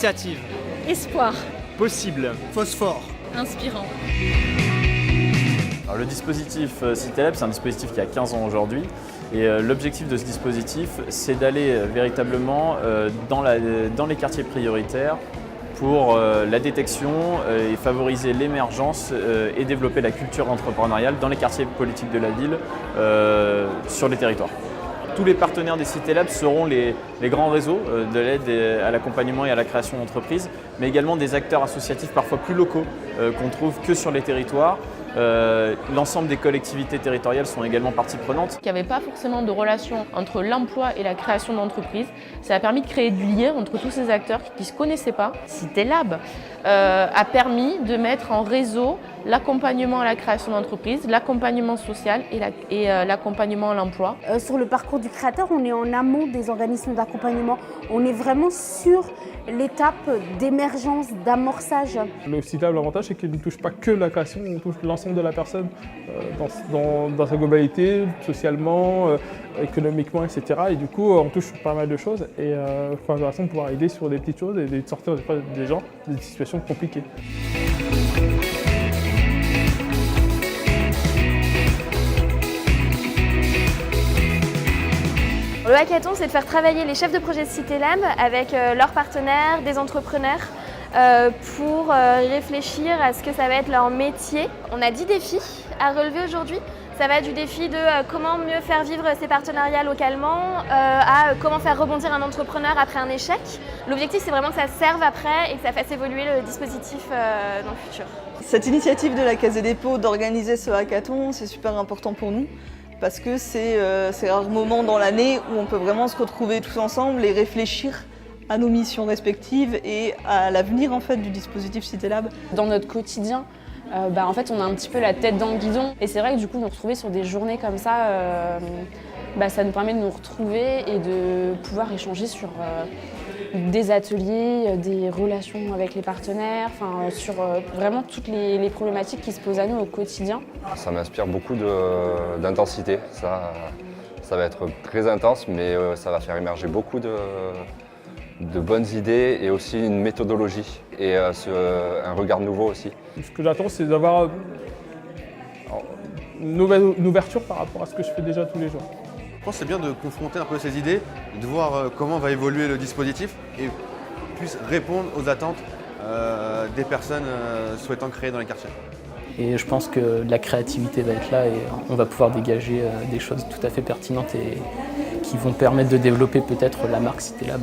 Initiative. Espoir. Possible. Phosphore. Inspirant. Alors, le dispositif CityLab, c'est un dispositif qui a 15 ans aujourd'hui. Et l'objectif de ce dispositif, c'est d'aller véritablement dans les quartiers prioritaires pour la détection et favoriser l'émergence et développer la culture entrepreneuriale dans les quartiers politiques de la ville sur les territoires. Tous les partenaires des CityLab seront les grands réseaux de l'aide à l'accompagnement et à la création d'entreprises, mais également des acteurs associatifs parfois plus locaux qu'on trouve que sur les territoires. L'ensemble des collectivités territoriales sont également partie prenante. Il n'y avait pas forcément de relation entre l'emploi et la création d'entreprises. Ça a permis de créer du lien entre tous ces acteurs qui ne se connaissaient pas. CityLab a permis de mettre en réseau l'accompagnement à la création d'entreprises, l'accompagnement social et l'accompagnement à l'emploi. Sur le parcours du créateur, on est en amont des organismes d'accompagnement. On est vraiment sur l'étape d'émergence, d'amorçage. Le CityLab, l'avantage, c'est qu'il ne touche pas que la création, on touche l'ensemble de la personne dans sa globalité, socialement, économiquement, etc. Et du coup, on touche pas mal de choses et c'est intéressant de pouvoir aider sur des petites choses et de sortir des gens des situations compliquées. Le hackathon, c'est de faire travailler les chefs de projet de CityLab avec leurs partenaires, des entrepreneurs, pour réfléchir à ce que ça va être leur métier. On a 10 défis à relever aujourd'hui. Ça va du défi de comment mieux faire vivre ses partenariats localement à comment faire rebondir un entrepreneur après un échec. L'objectif, c'est vraiment que ça serve après et que ça fasse évoluer le dispositif dans le futur. Cette initiative de la Caisse des dépôts d'organiser ce hackathon, c'est super important pour nous parce que c'est un moment dans l'année où on peut vraiment se retrouver tous ensemble et réfléchir à nos missions respectives et à l'avenir en fait, du dispositif CityLab. Dans notre quotidien, en fait, on a un petit peu la tête dans le guidon. Et c'est vrai que du coup, nous retrouver sur des journées comme ça, ça nous permet de nous retrouver et de pouvoir échanger sur des ateliers, des relations avec les partenaires, sur vraiment toutes les problématiques qui se posent à nous au quotidien. Ça m'inspire beaucoup d'intensité. Ça va être très intense, mais ça va faire émerger beaucoup de bonnes idées et aussi une méthodologie et un regard nouveau aussi. Ce que j'attends, c'est d'avoir une ouverture par rapport à ce que je fais déjà tous les jours. Je pense que c'est bien de confronter un peu ces idées, de voir comment va évoluer le dispositif et puisse répondre aux attentes des personnes souhaitant créer dans les quartiers. Et je pense que la créativité va être là et on va pouvoir dégager des choses tout à fait pertinentes et qui vont permettre de développer peut-être la marque CityLab.